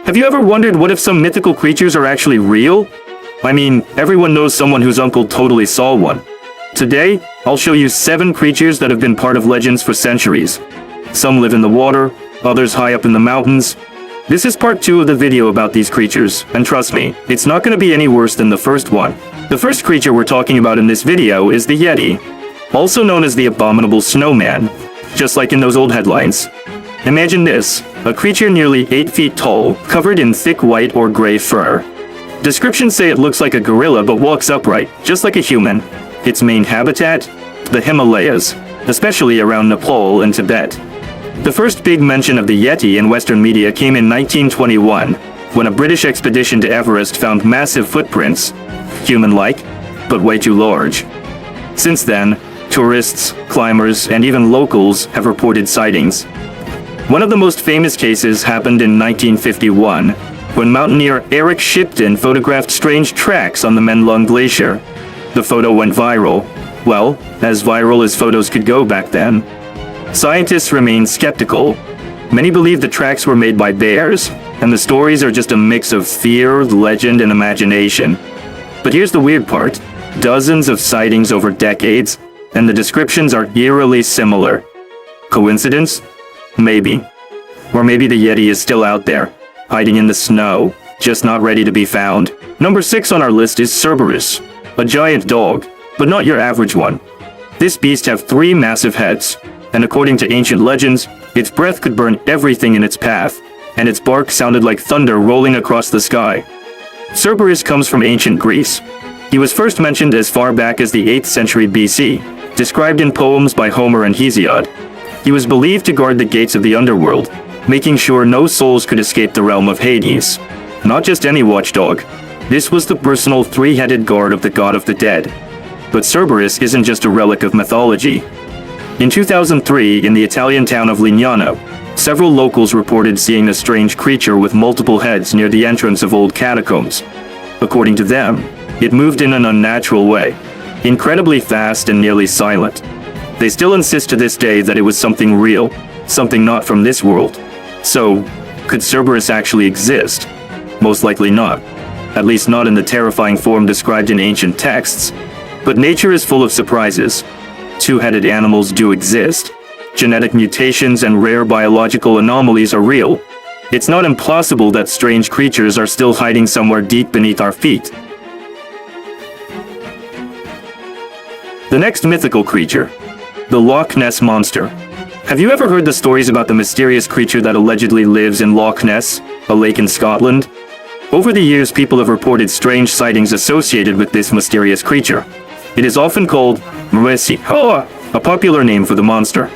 Have you ever wondered what if some mythical creatures are actually real? I mean, everyone knows someone whose uncle totally saw one. Today, I'll show you 7 creatures that have been part of legends for centuries. Some live in the water, others high up in the mountains. This is part 2 of the video about these creatures, and trust me, it's not going to be any worse than the first one. The first creature we're talking about in this video is the yeti, also known as the abominable snowman, just like in those old headlines. Imagine this, a creature nearly 8 feet tall, covered in thick white or gray fur. Descriptions say it looks like a gorilla but walks upright, just like a human. Its main habitat? The Himalayas, especially around Nepal and Tibet. The first big mention of the yeti in Western media came in 1921, when a British expedition to Everest found massive footprints, human-like, but way too large. Since then, tourists, climbers, and even locals have reported sightings. One of the most famous cases happened in 1951, when mountaineer Eric Shipton photographed strange tracks on the Menlung Glacier. The photo went viral. Well, as viral as photos could go back then. Scientists remain skeptical. Many believe the tracks were made by bears, and the stories are just a mix of fear, legend, and imagination. But here's the weird part. Dozens of sightings over decades, and the descriptions are eerily similar. Coincidence? Maybe. Or maybe the yeti is still out there, hiding in the snow, just not ready to be found. Number 6 on our list is Cerberus, a giant dog, but not your average one. This beast has 3 massive heads, and according to ancient legends, its breath could burn everything in its path, and its bark sounded like thunder rolling across the sky. Cerberus comes from ancient Greece. He was first mentioned as far back as the 8th century BC, described in poems by Homer and Hesiod. He was believed to guard the gates of the underworld, making sure no souls could escape the realm of Hades. Not just any watchdog. This was the personal 3-headed guard of the god of the dead. But Cerberus isn't just a relic of mythology. In 2003, in the Italian town of Lignano, several locals reported seeing a strange creature with multiple heads near the entrance of old catacombs. According to them, it moved in an unnatural way, incredibly fast and nearly silent. They still insist to this day that it was something real, something not from this world. So, could Cerberus actually exist? Most likely not. At least not in the terrifying form described in ancient texts. But nature is full of surprises. 2-headed animals do exist. Genetic mutations and rare biological anomalies are real. It's not impossible that strange creatures are still hiding somewhere deep beneath our feet. The next mythical creature, the Loch Ness Monster. Have you ever heard the stories about the mysterious creature that allegedly lives in Loch Ness, a lake in Scotland? Over the years, people have reported strange sightings associated with this mysterious creature. It is often called Mythical, a popular name for the monster.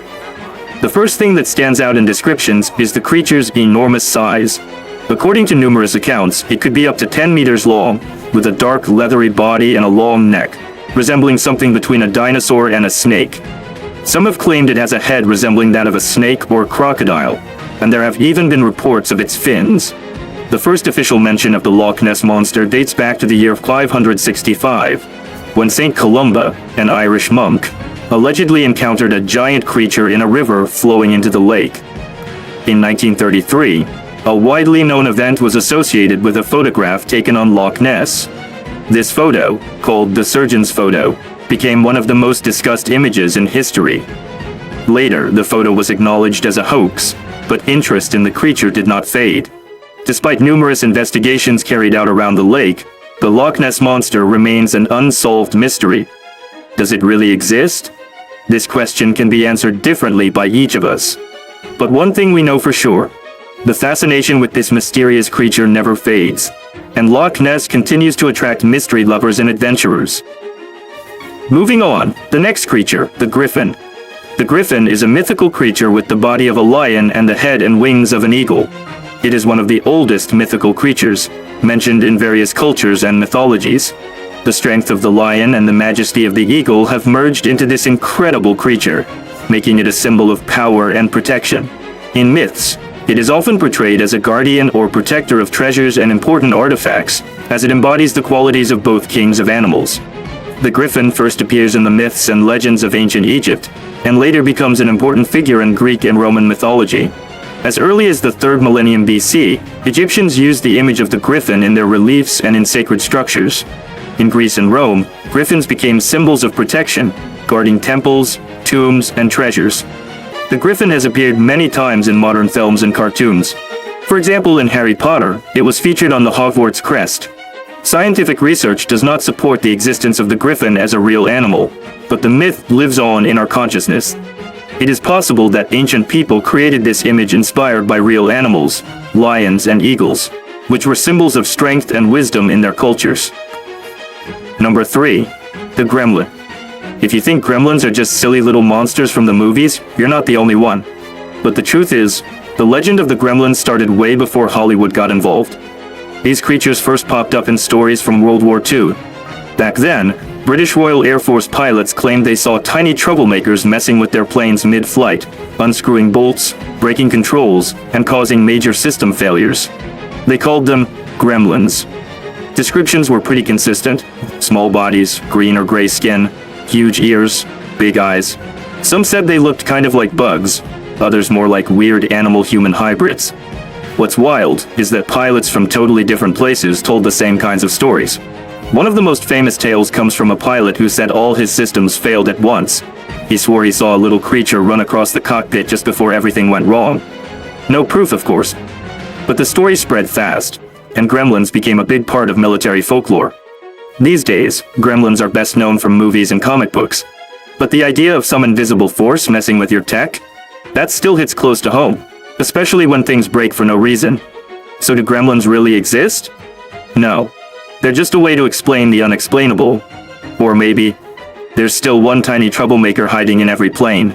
The first thing that stands out in descriptions is the creature's enormous size. According to numerous accounts, it could be up to 10 meters long, with a dark leathery body and a long neck, resembling something between a dinosaur and a snake. Some have claimed it has a head resembling that of a snake or a crocodile, and there have even been reports of its fins. The first official mention of the Loch Ness Monster dates back to the year 565, when Saint Columba, an Irish monk, allegedly encountered a giant creature in a river flowing into the lake. In 1933, a widely known event was associated with a photograph taken on Loch Ness. This photo, called the surgeon's photo, became one of the most discussed images in history. Later, the photo was acknowledged as a hoax, but interest in the creature did not fade. Despite numerous investigations carried out around the lake, the Loch Ness Monster remains an unsolved mystery. Does it really exist? This question can be answered differently by each of us. But one thing we know for sure, the fascination with this mysterious creature never fades, and Loch Ness continues to attract mystery lovers and adventurers. Moving on, the next creature, the griffin. The griffin is a mythical creature with the body of a lion and the head and wings of an eagle. It is one of the oldest mythical creatures, mentioned in various cultures and mythologies. The strength of the lion and the majesty of the eagle have merged into this incredible creature, making it a symbol of power and protection. In myths, it is often portrayed as a guardian or protector of treasures and important artifacts, as it embodies the qualities of both kings of animals. The griffin first appears in the myths and legends of ancient Egypt, and later becomes an important figure in Greek and Roman mythology. As early as the 3rd millennium BC, Egyptians used the image of the griffin in their reliefs and in sacred structures. In Greece and Rome, griffins became symbols of protection, guarding temples, tombs, and treasures. The griffin has appeared many times in modern films and cartoons. For example, in Harry Potter, it was featured on the Hogwarts crest. Scientific research does not support the existence of the griffin as a real animal, but the myth lives on in our consciousness. It is possible that ancient people created this image inspired by real animals, lions and eagles, which were symbols of strength and wisdom in their cultures. Number 3. The gremlin. If you think gremlins are just silly little monsters from the movies, you're not the only one. But the truth is, the legend of the gremlins started way before Hollywood got involved. These creatures first popped up in stories from World War II. Back then, British Royal Air Force pilots claimed they saw tiny troublemakers messing with their planes mid-flight, unscrewing bolts, breaking controls, and causing major system failures. They called them gremlins. Descriptions were pretty consistent: small bodies, green or gray skin, huge ears, big eyes. Some said they looked kind of like bugs, others more like weird animal-human hybrids. What's wild is that pilots from totally different places told the same kinds of stories. One of the most famous tales comes from a pilot who said all his systems failed at once. He swore he saw a little creature run across the cockpit just before everything went wrong. No proof, of course. But the story spread fast, and gremlins became a big part of military folklore. These days, gremlins are best known from movies and comic books. But the idea of some invisible force messing with your tech? That still hits close to home, especially when things break for no reason. So do gremlins really exist? No. They're just a way to explain the unexplainable. Or maybe, there's still one tiny troublemaker hiding in every plane.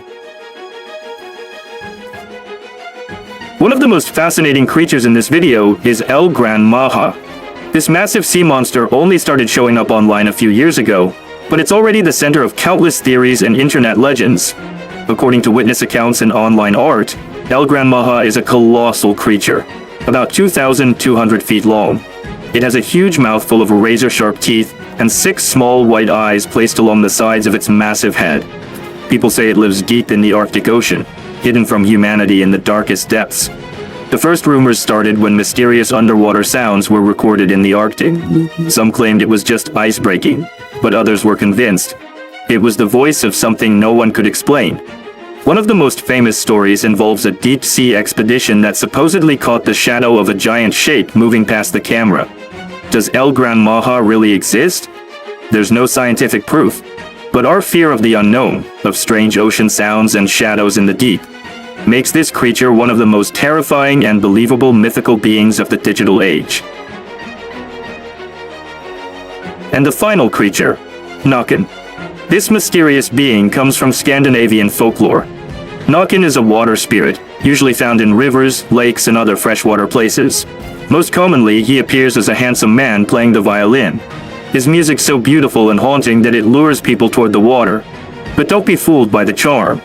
One of the most fascinating creatures in this video is El Gran Maha. This massive sea monster only started showing up online a few years ago, but it's already the center of countless theories and internet legends. According to witness accounts and online art, El Gran Maha is a colossal creature, about 2,200 feet long. It has a huge mouth full of razor-sharp teeth and 6 small white eyes placed along the sides of its massive head. People say it lives deep in the Arctic Ocean, hidden from humanity in the darkest depths. The first rumors started when mysterious underwater sounds were recorded in the Arctic. Some claimed it was just ice breaking, but others were convinced it was the voice of something no one could explain. One of the most famous stories involves a deep-sea expedition that supposedly caught the shadow of a giant shape moving past the camera. Does El Gran Maha really exist? There's no scientific proof, but our fear of the unknown, of strange ocean sounds and shadows in the deep, makes this creature one of the most terrifying and believable mythical beings of the digital age. And the final creature, Nokin. This mysterious being comes from Scandinavian folklore. Nokin is a water spirit, usually found in rivers, lakes, and other freshwater places. Most commonly, he appears as a handsome man playing the violin. His music's so beautiful and haunting that it lures people toward the water. But don't be fooled by the charm.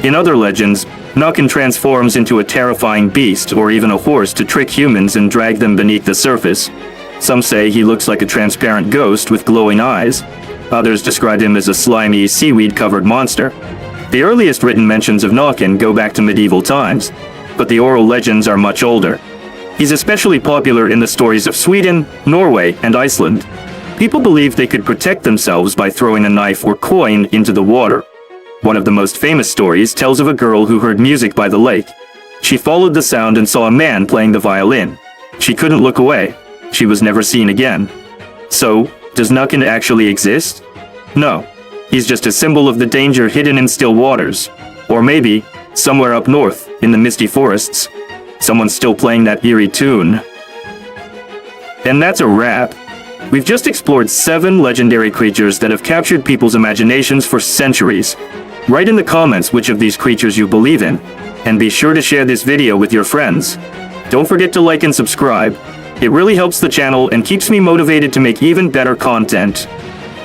In other legends, Nokin transforms into a terrifying beast or even a horse to trick humans and drag them beneath the surface. Some say he looks like a transparent ghost with glowing eyes. Others describe him as a slimy, seaweed-covered monster. The earliest written mentions of Nokin go back to medieval times, but the oral legends are much older. He's especially popular in the stories of Sweden, Norway, and Iceland. People believe they could protect themselves by throwing a knife or coin into the water. One of the most famous stories tells of a girl who heard music by the lake. She followed the sound and saw a man playing the violin. She couldn't look away. She was never seen again. So, does Nokin actually exist? No. He's just a symbol of the danger hidden in still waters. Or maybe, somewhere up north, in the misty forests, someone's still playing that eerie tune. And that's a wrap. We've just explored 7 legendary creatures that have captured people's imaginations for centuries. Write in the comments which of these creatures you believe in, and be sure to share this video with your friends. Don't forget to like and subscribe. It really helps the channel and keeps me motivated to make even better content.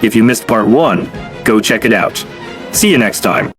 If you missed part 1, go check it out. See you next time.